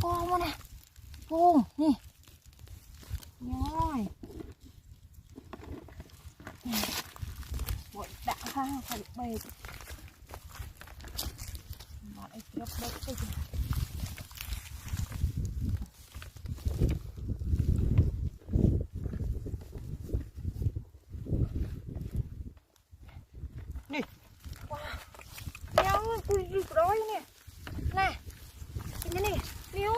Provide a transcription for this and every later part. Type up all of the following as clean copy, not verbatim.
con mà nè vuông nè rồi đã ha phải bề mà ấy chụp đấy cái gì nè wow nhau tôi rồi nè nè cái này níu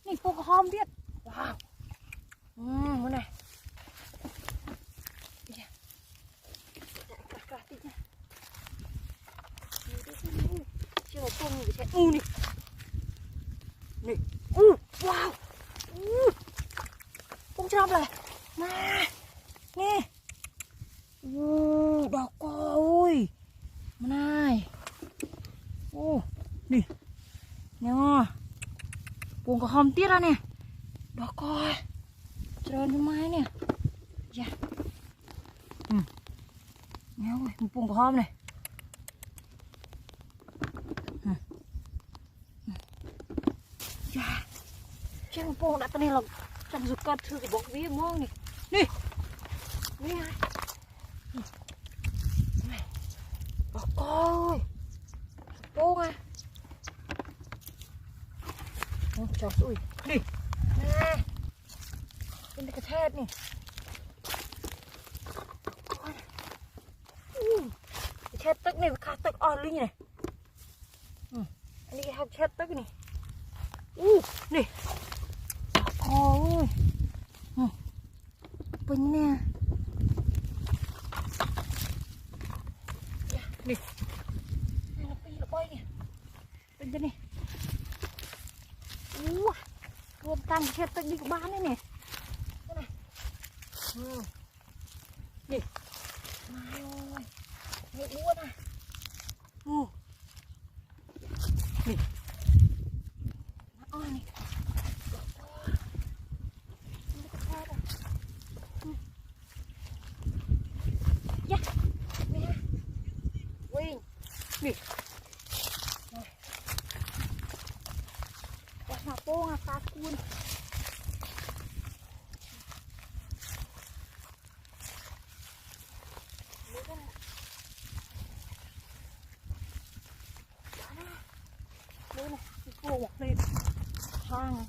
nè cô có hôm biết wow cái này nè nè wow cũng trong này nè nè đỏ coi này nè nè buông có hòm tiết ra nè đỏ coi trơn cho mai nè dạ nè ơi buông có hòm này Trang bông đã tên là trong dục con thư cái bóng vía ngon này nè nè này bọc coi bông à chó ui đi nè bên cái thét này cái thét tức này khá tức on linh này anh đi học thét tức này nè ôi bình nè nè này là pi là quay nè bình đây nè luôn tăng cái tách đi của bán đấy nè cái này nè mai ơi nè luôn à nè ôi nè nè mà bông à phá cuốn đây này cô một lên hàng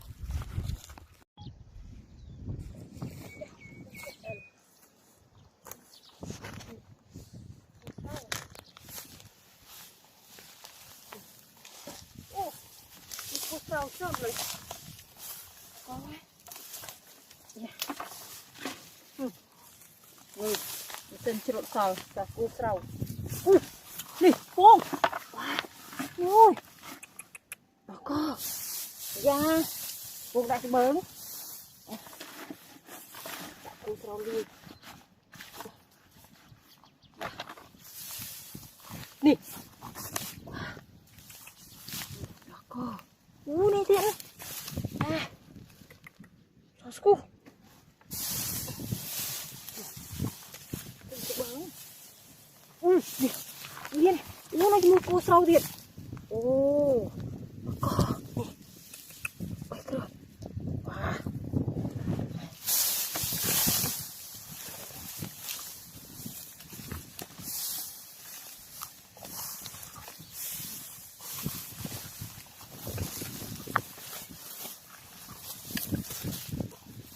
sao chậm rồi có tên trộn sào cả cô sào nè bông ôi đó có ra bông đại bớn cô sào đi nè đó có này thiện à sao scu nè yên này mua cô sau điện có nè quay cơ wow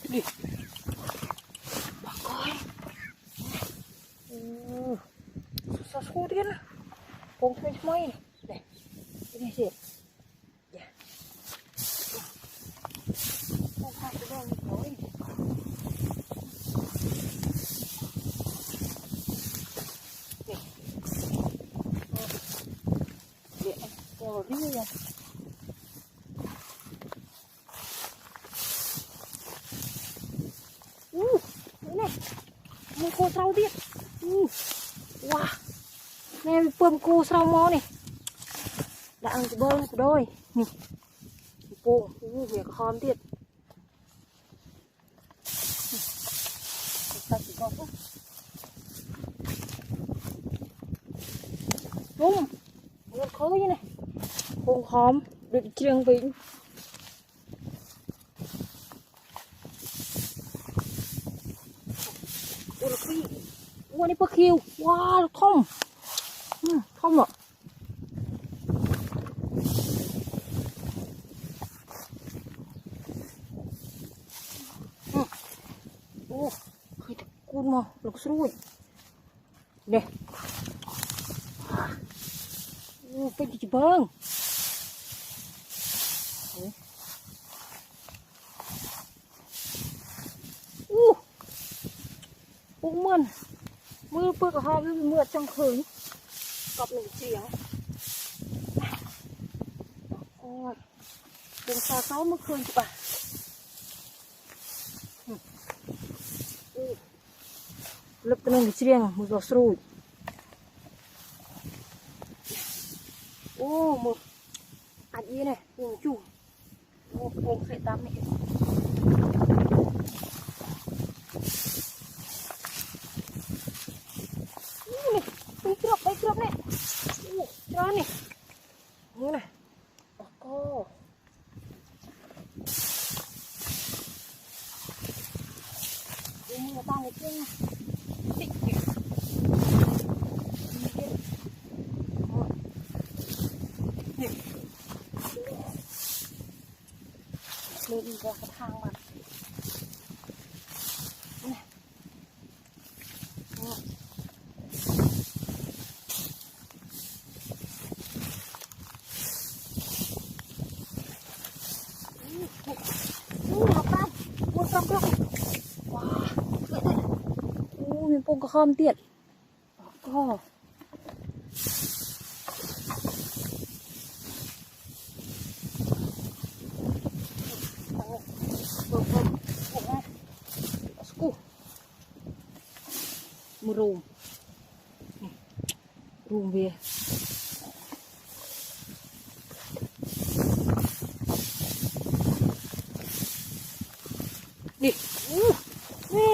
đi bà coi sao xô tiên con thuê mấy này đây cái này gì dạ con hai cái đâu nói nè điện rồi đi rồi này mua cô sauទៀតwow nè bơm cô sau mó này đã ăn cái bơm của đôi nè cô việc hòmទៀតta chỉ có đúng một khối như này cô hòm được trường vĩnh วันนี้ปลาคิวว้าวท่อมท่อมอ่ะโอ้เคยตะกูนมาหลกสู้เนี่ยโอ้เป็นจีบังปุ๊กมันมือเปิดกับหอมเมื่อจังคืนกับหนึ่งเสียงโอ้ยเป็นซาเซ้าเมื่อคืนจ้ะเล็บตัวนึงเสียงมือก็สู้โอ้มืออันนี้เนี่ยโอ้จู่โอ้โหเสียตามนี่ไปเกือบเนี่ยจ้านี่นี่นะโอ้โหดูมือตาเลยเพื่อนติดอยู่นี่เลยอีกแล้วทางมันว้ามีปงกระคอมเตี้ยก็มือรูมรูมเวียนี่นี่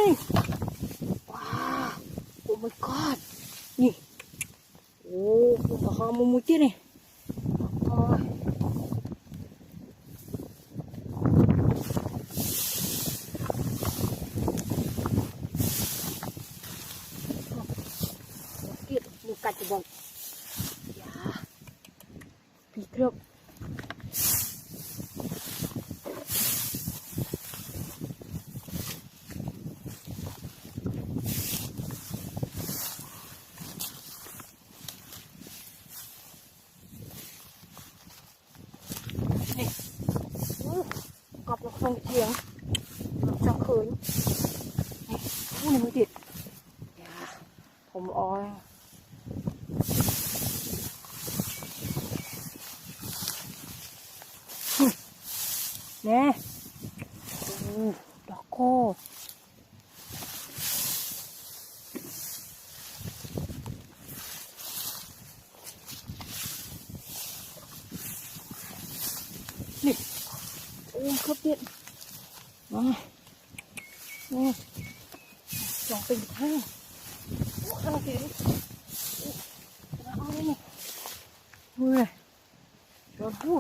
ว้าโอ้ my god นี่โอ้ผมก็หามุมที่นี่เกลียดดูกัดจะบอกอย่าพี่ครับกับเราฟังเสียงจังคืนนี่มือติดอย่าผมอ้อยเนี่ยดอกโคนี่ครับเด็ดมานี่จองเป็นข้างข้างเด็ดเอาเลยนี่มือโดนหัว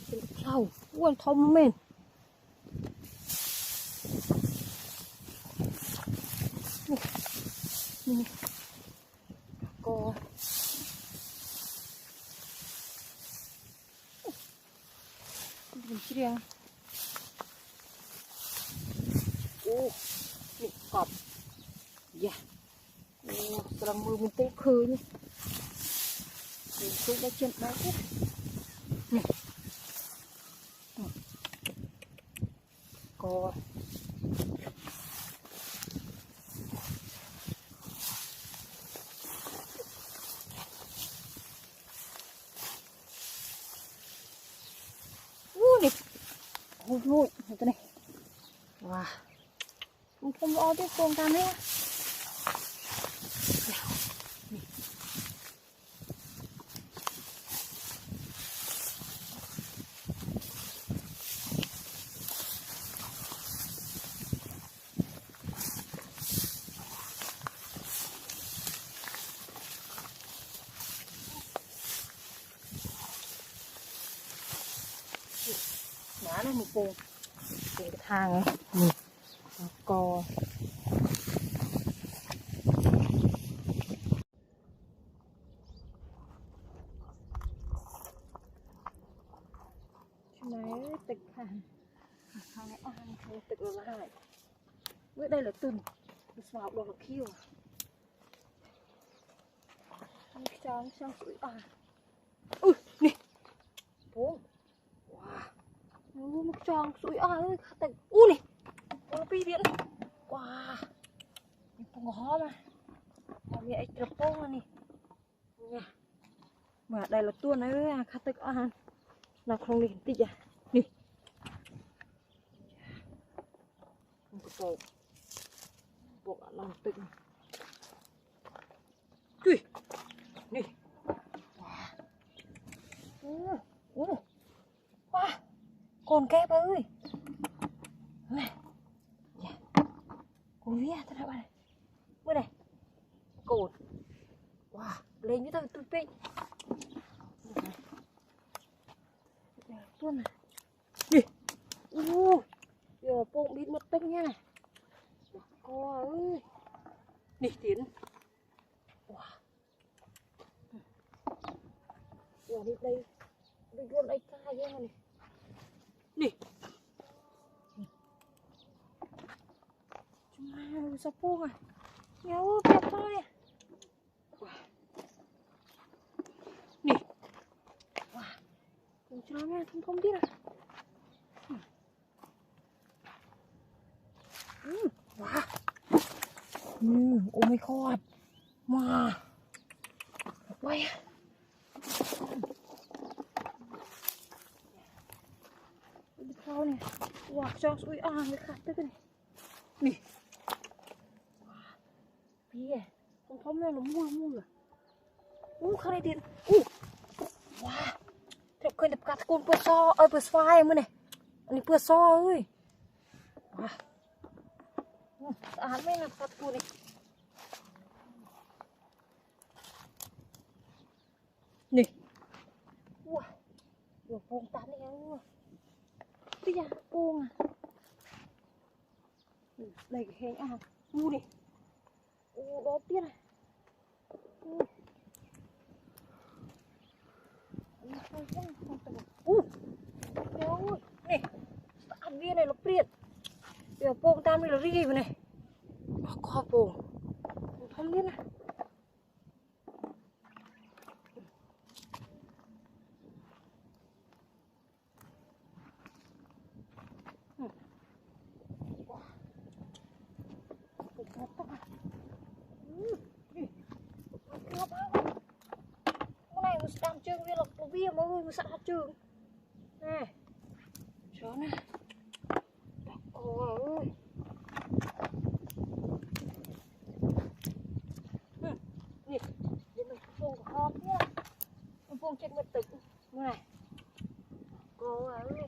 เป็นเข่าอ้วนทอมเมนนี่ก็ดูเชียงโอ้นี่กรอบอย่าโอ้กำลังมือมันเตะคืนนี่ซุกได้เช่นได้นี่ก็นี่โอ้โหตัวนี้ว้าผมเอาที่โครงการนี้ một bồn cái thang ấy nhìn co máy tịch hàng hàng này tịch rồi lại bữa đây là tuần vào đồ kêu trong sủi ui nè bố wow một tròn sủi ơi tịch nè nó pi điện wow không có mà mẹ ấy chụp bông này mà đây là tuần ấy khát tịch là không liền tịch à nè bộ lòng tịch Ui, nè, wow, con kép ơi, này, con vía, thật là bạn này, bữa này, cồn, wow, lên như tôi pin, luôn này, đi, giờ bông bị mất tích nha này, co ơi, đi tiến, wow. Ủa đi đây con ấy ca ghê này nè chúng sao pô à nhéo đẹp thôi nè wow cùng cho nha không biết à wow oh my god wow quay sao nè wow cho ui người khác tới cái này nè bia không nên nó mua khá này điện wow thế coi đập cắt con bữa so ơi bữa xoay mới này anh bữa so ơi wow ăn mấy là cắt con này nè wow vừa phong tán này luôn bây giờ buông à đây cái hình ngu đi đó tiếc này nè ăn viên này nó priệt giờ buông tam này là ri vậy này có buông không biết này đang chơi viên lộc có bia mọi người sẵn hạt trường nè chó nè ôi ơi nè mình phun hòm nhá mình phun trên mặt tực này cô ơi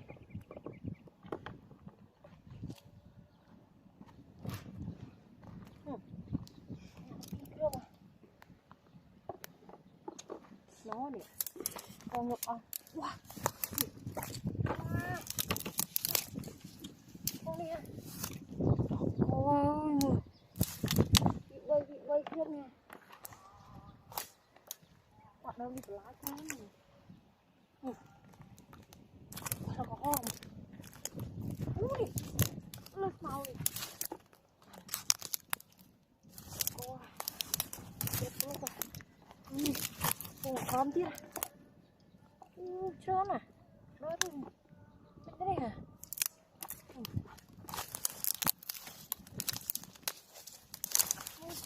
nó nè con ngọc con wow con nè ôi bị bay khiếp nè hoạt đâu đi lá cái này sao có hòm ui lật màu đi wow đẹp luôn rồi con tiếp trơn à nó thì cái này hả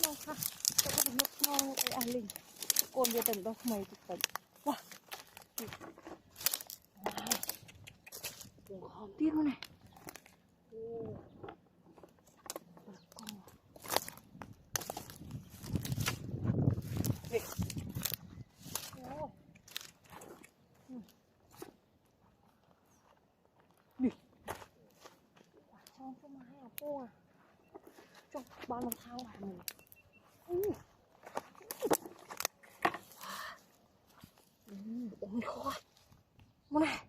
nó ha cái nó ăn linh con bia tần đâu mày tần wow hòm tiếp luôn này trong bao lần thao hả mình ôi thôi mua này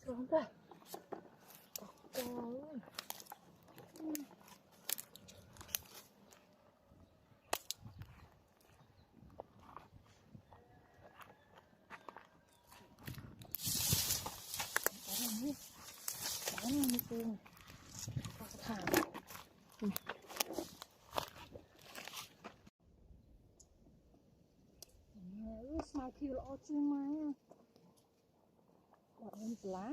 được không đây Smile kêu lọ chứ mai bọn mình lá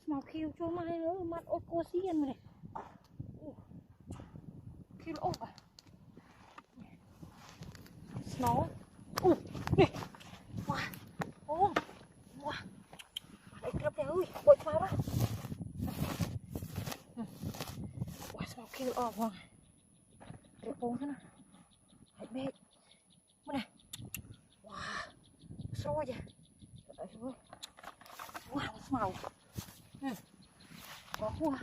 smile kêu cho mai nữa mặt ô cô xiên này kêu lọ à nó nè wow ô wow lại kêu kìa ơi bội phá đó wow smile kêu lọ wow để ôm thế nào hãy bê mua này wow sôi vậy wow màu có hoa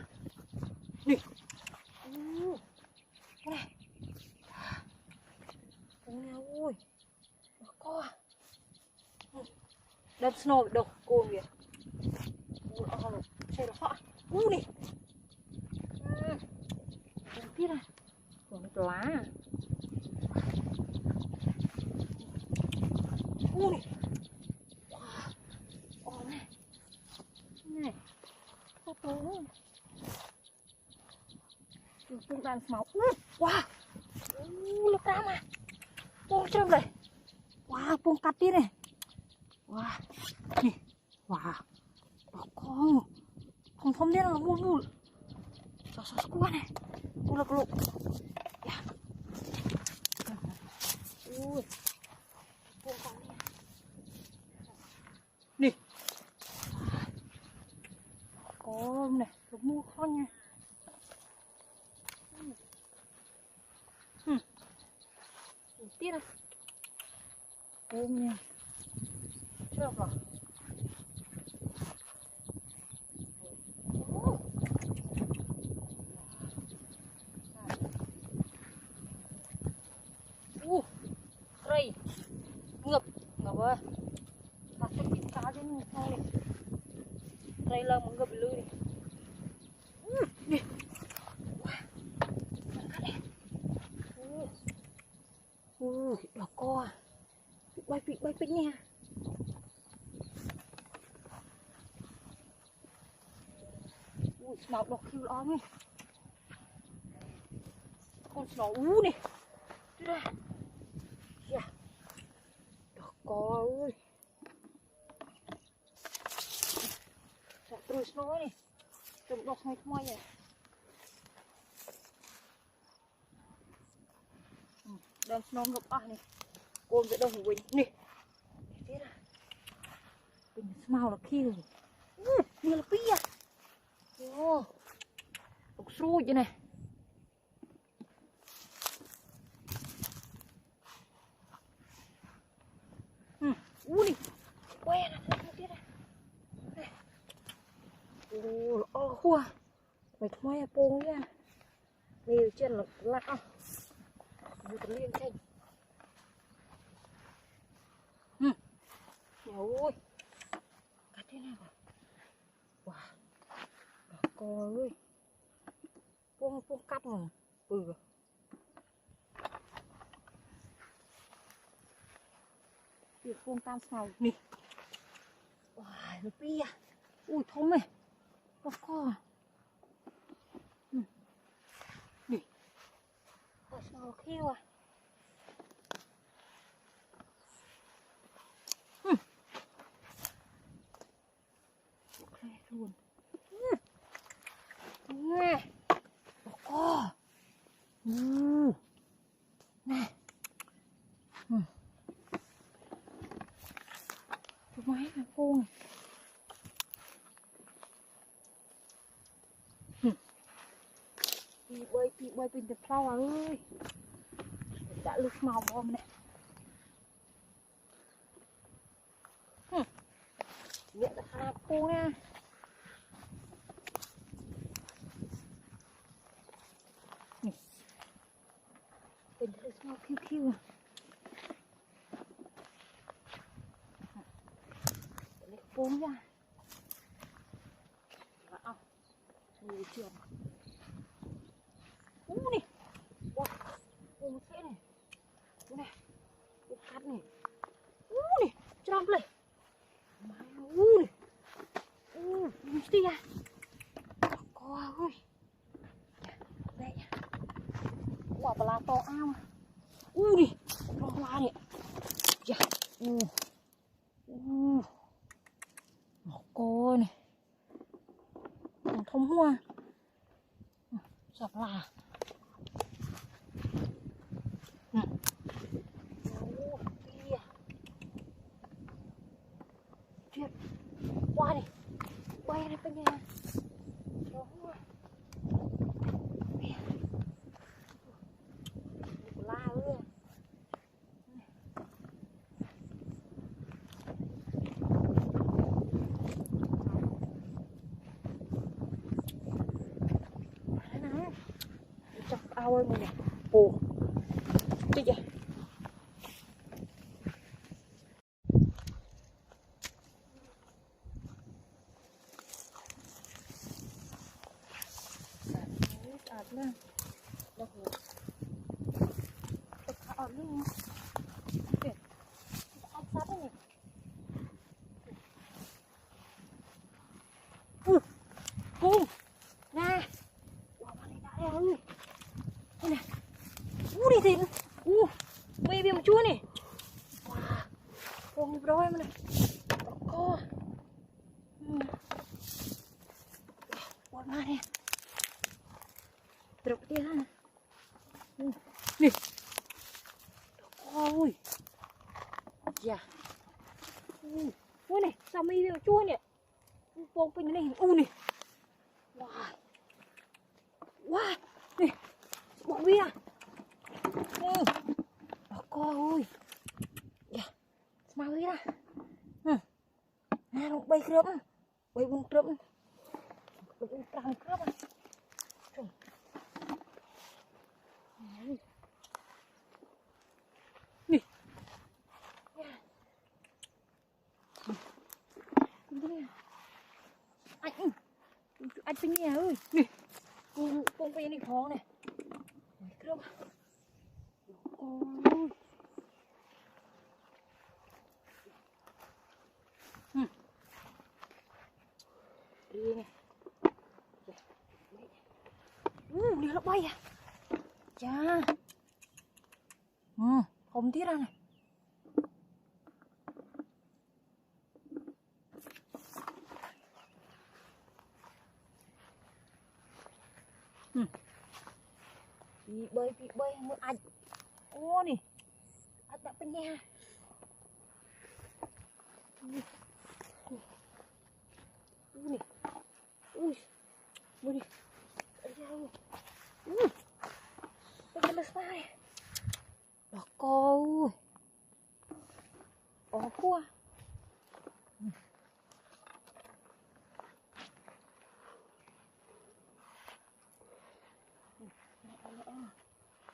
đi này ôi có đâm snow đâu cô kìa xe nó họ đi biết à còn lá ui wow này này có tố phương đàn máu wow lực ra mà bông trơm này wow bông cắt đi này wow nè wow đó con không biết là mua mua sao quá này cô lực lục ui bông cắt nè có này được mua con nha tiếc đâu ôm nha chưa được rồi đây ngập ơi ta sẽ bị cá trên sau này đây là một ngập lưới đi đỏ co bay nha snow đỏ kêu lắm ấy con snow này đây yeah. Đỏ co ơi sạch rồi snow này trồng đỏ ngay ngoài này đang snow ngập này cô sẽ đâu ngủ nè thế là bình smile là kêu như là pia đục xui vậy này ui quen thế này hua mày thôi à bông nha mày chân là lạ như cái liên tranh ôi cắt thế nào wow đỏ co ơi bông cắt mà việc bông tam sầu nè wow nó pia ui thông này đỏ co nè đỏ sầu kêu à luôn nè co nè chụp máy là cô này bị bơi bình tập flower ơi đã lực màu không này nghĩa là hai cô nha bình thấy sao kêu bốn nha. Wow, nhiều trường. Này, wow, sẽ này, này, cắt này, này, trong này, này, mesti ya, coi ơi, đây, wow, bala to ao, này, to hoa này, dạ, cô này, thông hoa, sập là, chuyện, qua đi, quay ra bên nhà, la ơi. Ao ơi mình nè, ồ, chết vậy. Ạt lên, đâu rồi? Ạt lên, kìa, ạt sát đấy nhỉ? Nè, wow, bạn này đã đây ơi, đây nè, đi thịt, mày bị một chúa này, wow, con đôi mà này, co, quạt ma nè, trục kia ha, nè, ôi, dạ, ôi này, sao mày bị một chúa này, con pin này, này, wow, wow, nè, bọn bia, co ơi, dạ, mau đi ra, nó bay cướp, bay bung cướp, bung trăng cướp à, nè, anh pin nhà ơi, nè, con pin này khó này, cướp, ôi, đi này, đi nó bay à, chà, không tiếc ra này. Bị bơi mới anh, ô nè, anh đã bên nhà, nè, ui, nè, bên đây sai, đó cô, ó cua,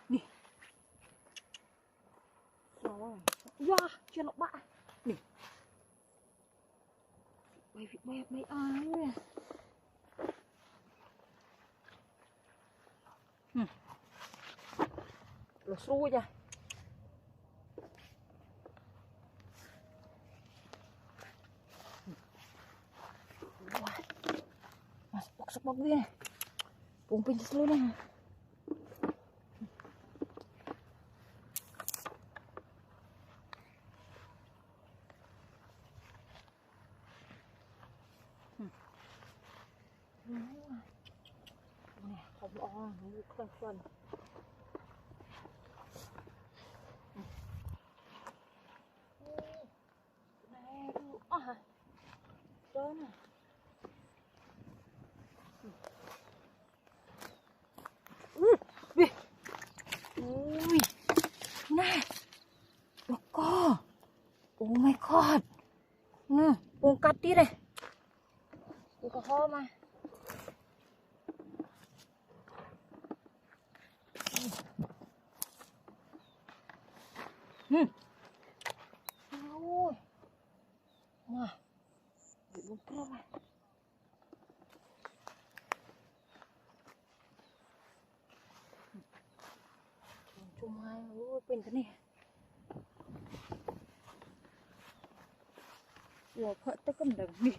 nè, rồi, wow, chưa nó bạ, nè, bay ai ơi, nó xui ra, masuk bak dia, pumpin seluruh nih. Không o, không phân. Này, trơn à. Ui, này, nó co. Oh my god. Con cắt đi đây. Có ho mà. Ôi. Mà. Buông crop này. Chung hai ôi bên cái này. Ủa phở tới cầm đằng đi.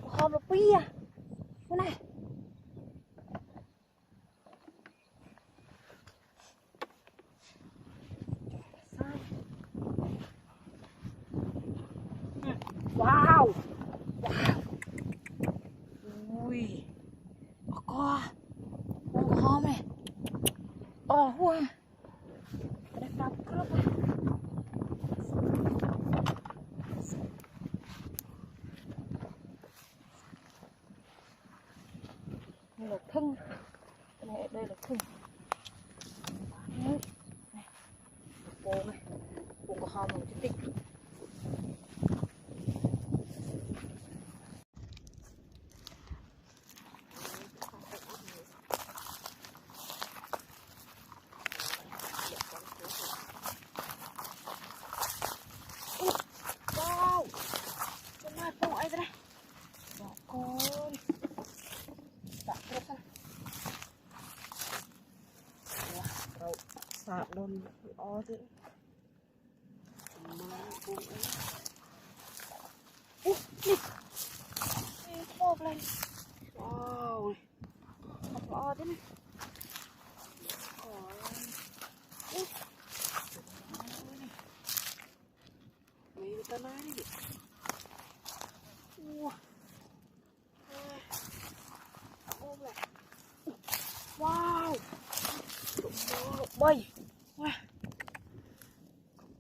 Hòm là pi à. Cái này. Wow. Wow. Ui. Có. Con hòm này. Wow. Đẹp lắm crop này. Đây là thân. Cái này đây là thân. Đấy. Này. Bồ này. Bồ có hòm một chút tinh. Wow. Cái này bồ ấy đây. Bỏ con. Đặt ra xem. Wow. Sạc đồn o chứ. Mà bông ấy. Nè. Bông lên. Wow. Thật o thế này. Mấy người ta nói đi. Wow. Bông này. Wow. Bay. Wow.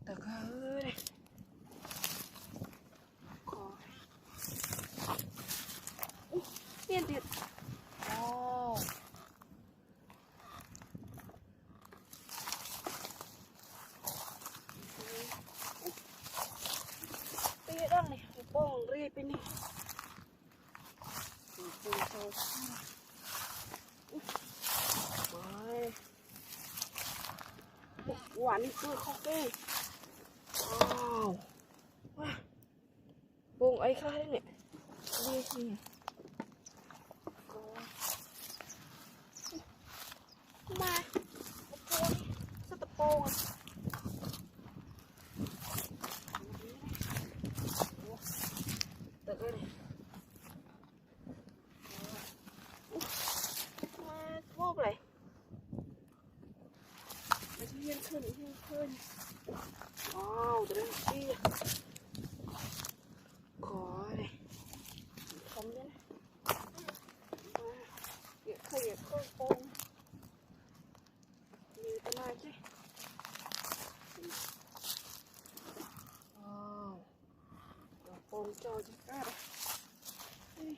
Thật ơi này. Tiền tiền. Wow. Đây đang này, bông ri bên này. Quả này cười khó kê. Wow. Bông ấy khai đấy nè. Đi gì nè. Mà sao tập bông à. Được rồi này. Mà vô này. Hiên khơi. Wow, từ đây kia. Có này. Không nhé. Việc khơi bông. Như thế này chứ. Wow. Bông cho chứ cả đây.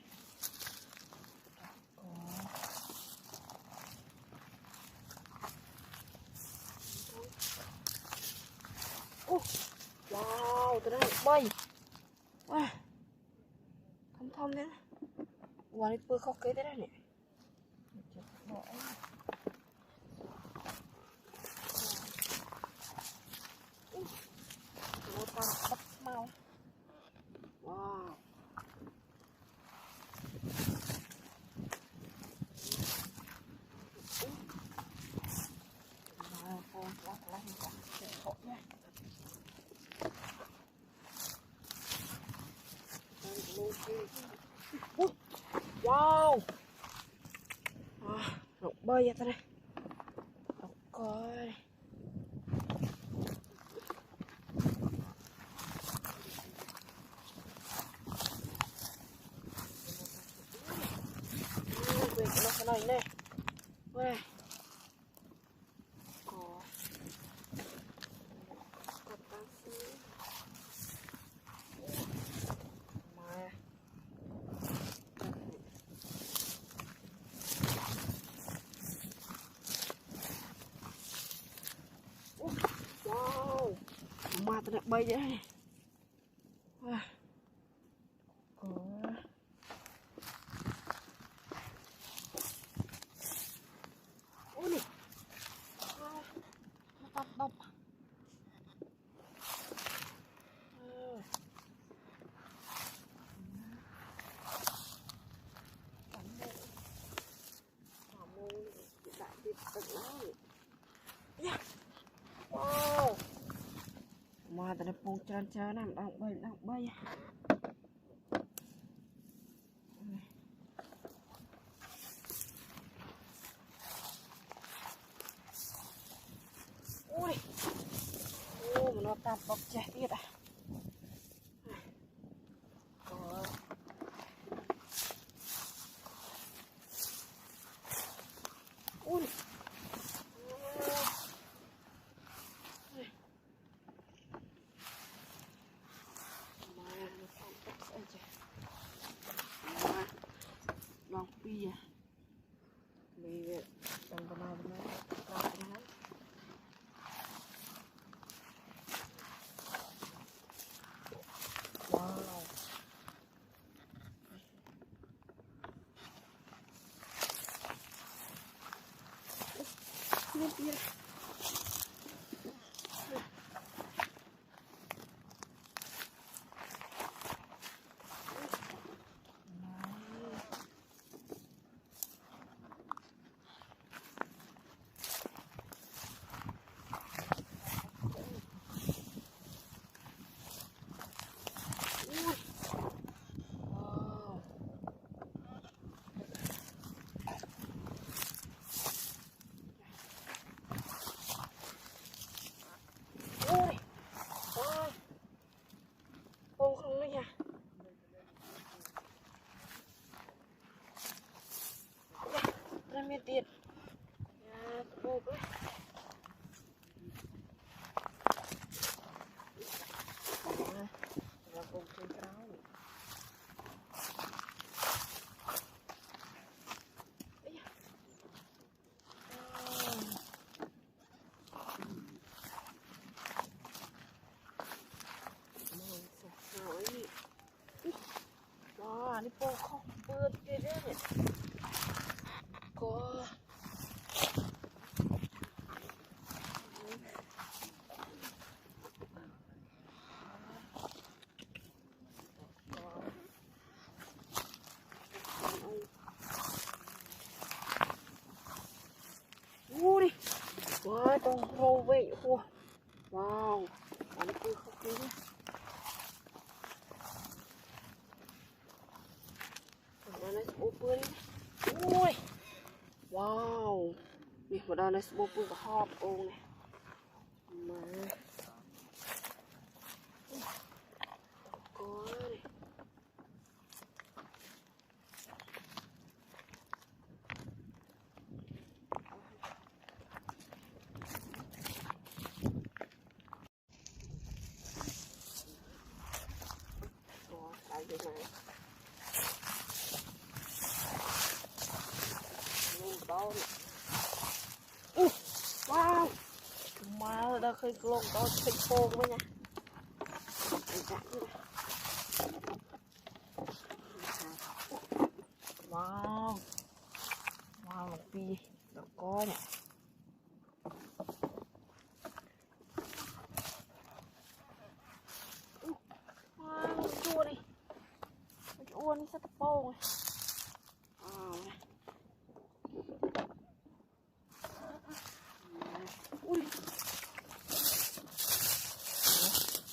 Wow, từ đây bay. Wow. Thom thế này. Quả này bơi khó kế thế này nè. Một con bắt mau. Wow. Con quá lắm cả. Khổ nha. Wow. Rụng bơi ra đây. Coi. Cái này nè. Wow. Có. Wow. Mà tao bay vậy này. Wow. Ôi nè. Nó tắt độc. trơn nằm đong bay ui mà nó tạt bọc trẻ tiết à ui lòng pi à vì đằng bên này wow lihat dia không đấy nha ra miệt tiền bột đấy và bột trên cáo wow ini pokok berdiri nih kok ui quá trong rô vậy wow anh cứ không kính nó open ui wow đi vào đây nó open và hot ôn này mà có này đây này wow mà đã khơi lông to khơi khô quá nha wow wow một pi đã có nè wow chua đi chua đi sao tập bông ui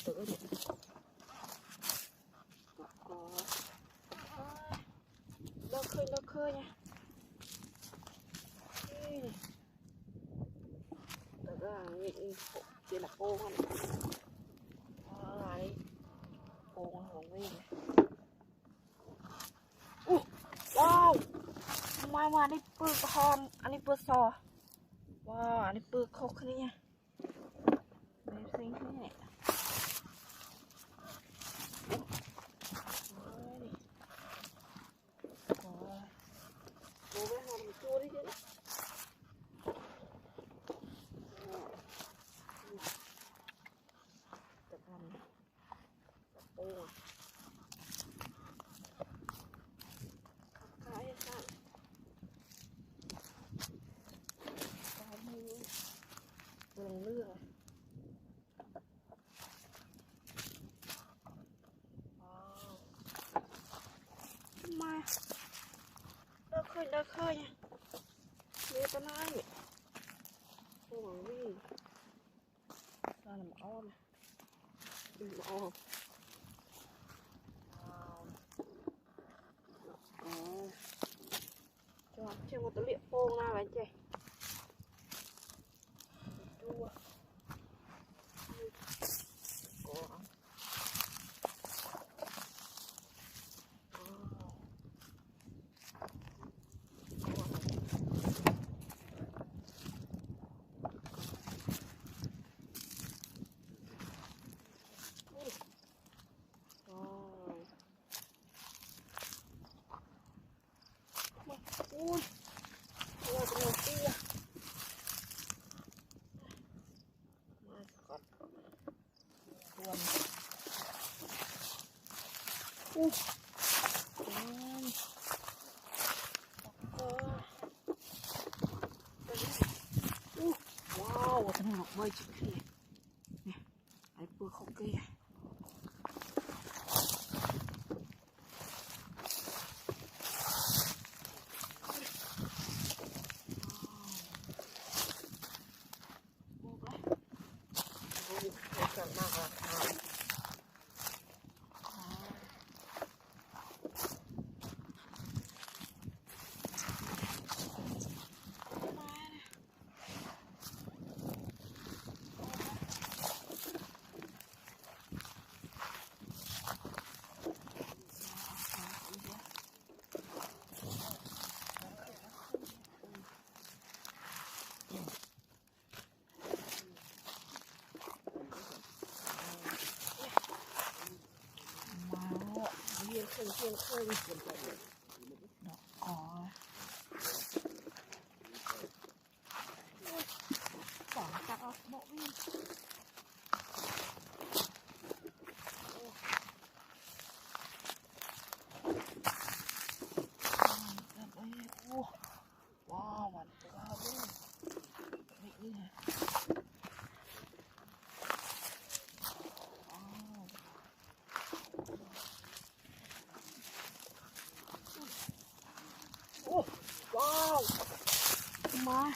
tự đi đơ khơi nha tự ra nghĩ chỉ là cô không này cô không biết wow mà đi bự con anh đi bự sò wow anh đi bự khóc thế nha đây xinh thế này cô bé hồng chua đi chứ tập làm tập bông cái sao cái như đường lưa mà đơ khơi nha như tao nói vậy cô bằng đi ra làm ôm Wow. Cho chơi một tấm liệu phô nào anh chị. Chua. Ui, ôi cái này kia. My God. Buồn. Ui. Wow, cái này ngọc bơi chữ kia. Nè, đấy bữa không kia. Khơi đi chuyển chạy đó có bỏ tặng bộ viên wow mà wow bị như này wow má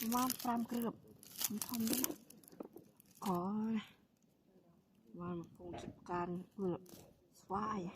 má pram cái lập không đấy có và một con chụp can vừa xoay